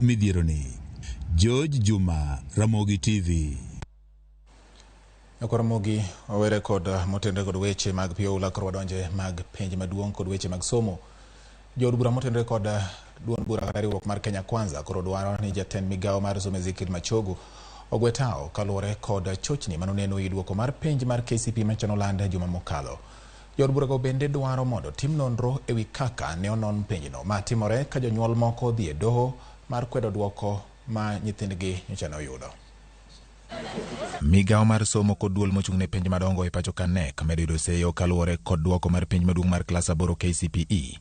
midhieroni. George Juma, Ramogi TV. Ramogi owere kod motendre kod weche mag pioula kod wadonje mag penj maduong' kod weche mag somo. Jood bura motendre kod duond bura kata riwruok mar Kenya Kwanza koro dwaro ni jatend migawo mar somo Ezekiel Machogu ogwetao kaluwore kod chochni manoneno e duoko mar penj mar KCPE machano lande juma mokalo. Jood bura go bende dwaro mondo tim nonro ewi kaka ne onon penjno matimore ka jonyuol moko dhi e doho mar kwedo duoko ma nyithindgi nyocha noyudo. Migawo mar somo kod duol mochung'ne penj madongo e pacho ka NEC medo yudo seyo kaluwore kod duoko mar penj maduong' mar klas 8 KCPE.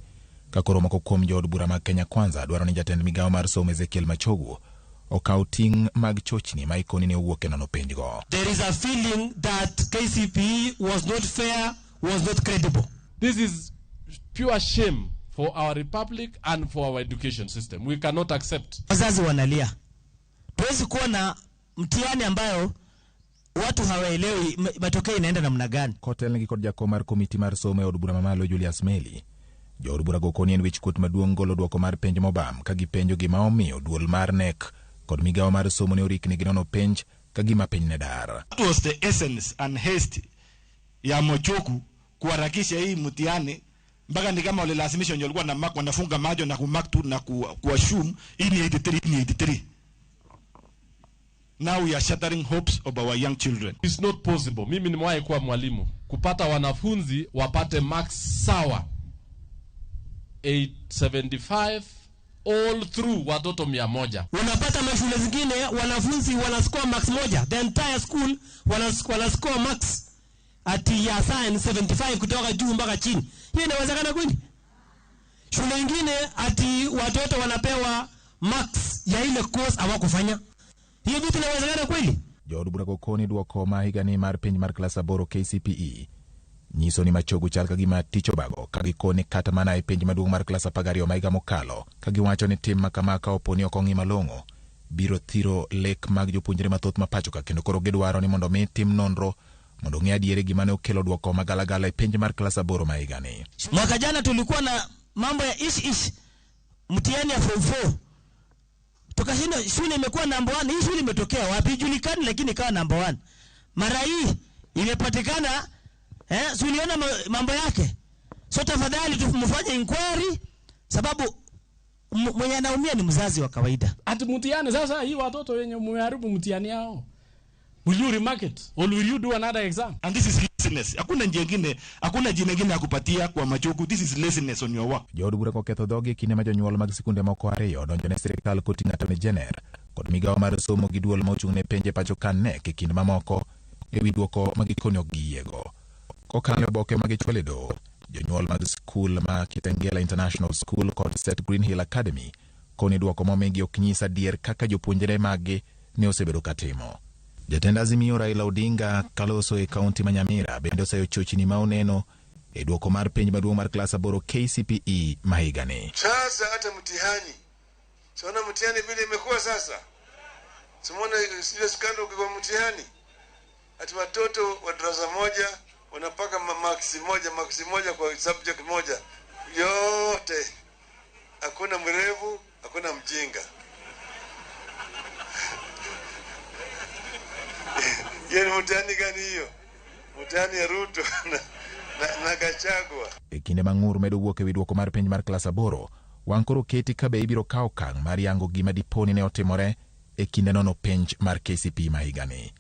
Ka koro moko kuom jood bura mag Kenya Kwanza dwaro ni jatend migawo mar somo Ezekiel Machogu okaw ting' mag chochni ma ikoni ne owuok e nono penjgo. There is a feeling that KCPE was not fair, was not credible. This is pure shame for our republic and for our education system. We cannot accept. Wazazi wanalia. Tuwezi kuwa na mtihani ambayo watu hawaelewi matokeo inaenda namna gani. Kotel ngi kod jako mar komiti mar somo e od bura mamalo Julius Meli. Jood bura go koni en wich kuot maduong' golo duoko mar penj mobam ka gipenjo gima omiyo duol mar NEC kod migawo mar somo ne orikni gi nono penj ka gima penj ne dar. That was the essence and haste ya Machogu kuharakisha hii mtihani mpaka ni kama walilazimisha wenye walikuwa na mark wanafunga macho na kumark tu na kuassume hii ni 83. Now we are shattering hopes of our young children. It's not possible. Mimi nimewahi kuwa mwalimu kupata wanafunzi wapate marks sawa 875 all through watoto 100. Unapata mashule zingine wanafunzi wanascore marks moja, the entire school wanascore marks ati ya science 75 kutoka juu mpaka chini. Hiyo inawezekana kweli? Shule nyingine ati watoto wanapewa marks ya ile course hawakufanya. Hiyo vitu inawezekana kweli? Jood bura go koni duoko ma higani mar penj mar klas 8 KCPE nyiso ni Machogu chal ka gima ticho bago ka gikone kata mana e penj maduong' mar klas 12 ma higa mokalo ka giwacho ni tim makama ka oponi ok ong'i malong'o biro thiro lek mag jopuonjre mathoth ma pacho ka kendo koro gidwaro ni mondo mi tim nonro mondo ng'e adiere gima ne okelo duoko magalagala e penj mar klas 8 ma higani. Mwaka jana tulikuwa na mambo ya ish mtihani ya form 4. Tukashinda shule imekuwa number 1. Hii shule imetokea wapi julikani, lakini ikawa number 1. Mara hii imepatikana suliona mambo yake. So tafadhali tumfanye inquiry sababu mwenye anaumia ni mzazi wa kawaida. Ati mtihani sasa hii watoto wenye mmeharibu mtihani yao. Will you remark it or will you do another exam? And this is laziness. Hakuna njia nyingine ya kupatia kwa Machogu. This is laziness on your work. Jood bura ko ketho dhogi kinde ma jonyuol mag sikunde moko ariyo donjo ne sirkal koting'o attorney general kod migawo mar somo gi duol ma ochung'ne penje pacho ka NEC e kinde mamoko ewi duoko ma gikoni ok giyiego. Kokalo oboke ma gichwalo e doho, jonyuol mag skul ma Kitengela International School kod St Green Hill Academy koni duoko momigi ok nyis adier kaka jopuonjre magi ne osebedo katimo. Jatend Azimio Raila Odinga kaloso e kaunti ma Nyamira bende oseyo chochni ma oneno e duoko mar penj maduong' mar klas 8 KCPE ma higani. Sasa hata mtihani. Siona mtihani vile imekuwa sasa. Simona ile skandal kwa mtihani. Ati watoto wa darasa moja wanapaka maksi moja kwa subject moja. Yote. Hakuna mrevu, hakuna mjinga. Yeye mtihani gani hiyo? Mtihani ya Ruto na Gachagua. E kinde mang'ur medo wuok ewi duoko mar penj mar klas 8, wang' koro keti ka be ibiro kawo okang' mar yango gima diponi ne otimore e kinde nono penj mar KCPE ma higani.